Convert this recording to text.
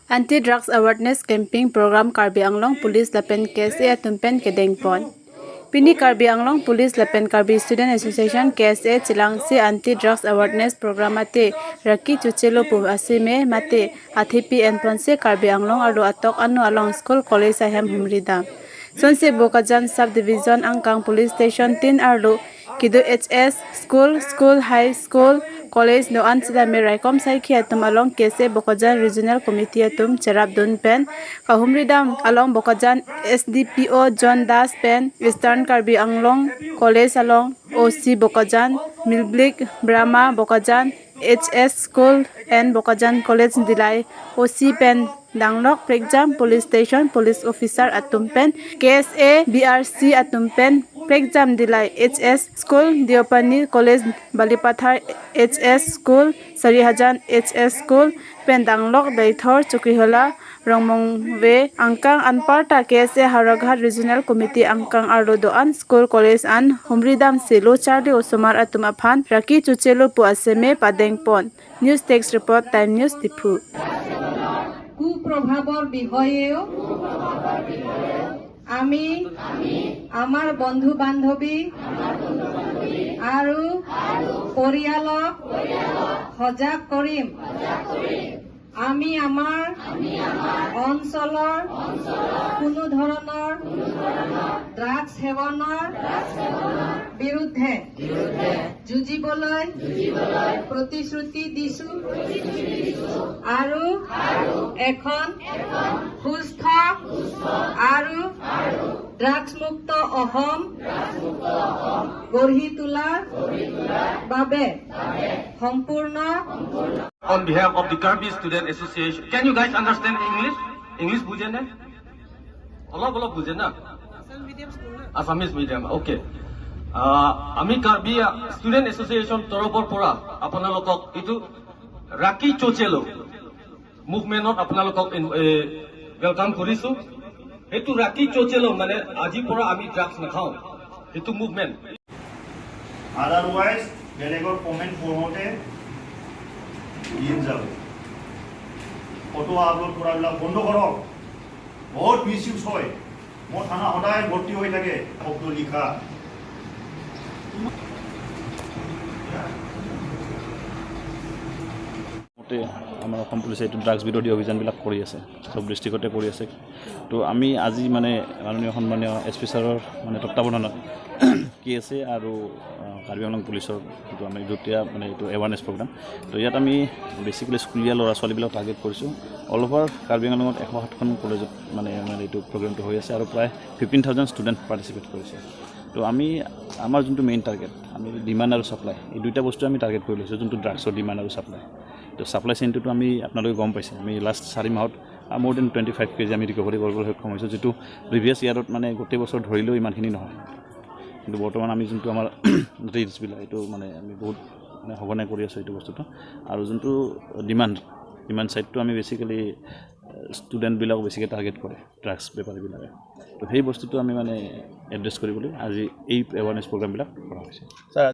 Anti-drugs awareness camping program Karbi Anglong Police lapen KSA atum pen kedeng pon. Pini Karbi Anglong Police lapen Karbi Student Association KSA chilangsi anti-drugs awareness program ate raki chuchelo pu asime mate athepi enponse Karbi Anglong aru atok anu along school college ahem humrida. Sonse Bokajan subdivision Angkang police station 3 arlo kido HS school high school college no ansida me raikom saiki atum along kese Bokajan regional committee atum cherap dun pen kahumridam along Bokajan SDPO John Das pen Eastern Karbi Anglong college along OC Bokajan Milblik Brahma Bokajan HS school and Bokajan college dilai OC pen Danglok Pregjam police station police officer atum pen KSA BRC atum pen Pregjam dilai HS school Diopani college Balipathar HS school Sarihajan HS school pen Danglok Daithor Chukihola Rongmongwe Angkang Anparta KSA Haraghat regional committee Angkang Arlodoan school college an Humridam Selo Charlie Osomar atum aphan Raki Chuchelo pu aseme padengpon news text report time news Dipu কুপ্রভাবর বিষয়েও আমি আমার বন্ধু বান্ধবী আৰু পৰিয়ালক সজাগ কৰিম আমি আমাৰ অঞ্চলৰ কোনো ধৰণৰ ড্ৰাগছ সেৱনৰ বিৰুদ্ধে যুঁজিবলৈ প্ৰতিশ্ৰুতি দিছো আৰু এখন সুস্থ আৰু ড্ৰাগছ মুক্ত অসম গঢ়ি তোলাৰ বাবে সম্পূৰ্ণ On behalf of the Karbi Student Association, can you guys understand English? English বুঝেন না? অলপ বুঝেন না? Assamese medium, okay. আমি Karbi Student Association তৰফৰ পৰা আপোনালোকক ইটো ৰাকি চোচেলো মুভমেন্টত আপোনালোকক ওয়েলকাম কৰিছো। এটো ৰাকি চোচেলো মানে আজি পৰা আমি ড্ৰাগছ নাখাও। এটো মুভমেন্ট। আদাৰওয়াইজ বেলেগৰ কমেন্ট পঢ়োতে দিন যাব ফটো আপলোড কৰাবিলাক বন্ধ কৰক বহুত মিছইউজ হয় মোৰ থানা সদায় ভৰ্তি হৈ থাকে শব্দ লিখা আমাৰ অসম পুলিচে এইটো ড্ৰাগছ বিৰোধী অভিযানবিলাক কৰি আছে সব ডিষ্ট্ৰিক্টতে কৰি আছে তো আমি আজি মানে মাননীয় সন্মানীয় এছপি ছাৰৰ মানে তত্ত্বাৱধানত KSA আৰু কাৰ্বি আংলং পুলিচৰ এইটো আমি যুটীয়া মানে এইটো এৱাৰনেছ প্ৰগ্ৰাম তো ইয়াত আমি বেছিকেলি স্কুলীয়া ল'ৰা ছোৱালীবিলাক টাৰ্গেট কৰিছোঁ অল অভাৰ কাৰ্বি আংলঙত 107খন কলেজত মানে এইটো প্ৰগ্ৰামটো হৈ আছে আৰু প্ৰায় 15,000 ষ্টুডেণ্ট পাৰ্টিচিপেট কৰিছে তো আমি আমাৰ যোনটো মেইন টাৰ্গেট আমি ডিমাণ্ড আৰু ছাপ্লাই এই দুইটা বস্তু আমি টাৰ্গেট কৰি লৈছোঁ যোনটো ড্ৰাগছৰ ডিমাণ্ড আৰু ছাপ্লাই তো ছাপ্লাই চেইনটোতো আমি আপোনালোকে গম পাইছে আমি লাষ্ট 4 মাহত মোৰ দেন 25 কেজি আমি ৰিকভাৰী কৰিবলৈ সক্ষম হৈছোঁ যিটো প্ৰিভিয়াছ ইয়াৰত মানে গোটেই বছৰ ধৰিলেও ইমানখিনি নহয় কিন্তু বৰ্তমান আমি যোনটো আমাৰ ৰেটছবিলাক এইটো মানে আমি বহুত মানে সঘনাই কৰি আছোঁ এইটো বস্তুটো আৰু যোনটো ডিমাণ্ড চাইডটো আমি বেছিকেলি ষ্টুডেণ্টবিলাকক বেছিকৈ টাৰ্গেট কৰে ড্ৰাগছ বেপাৰীবিলাকে তো সেই বস্তুটো আমি মানে এড্ৰেছ কৰিবলৈ আজি এই এৱাৰনেছ প্ৰগ্ৰামবিলাক কৰা হৈছে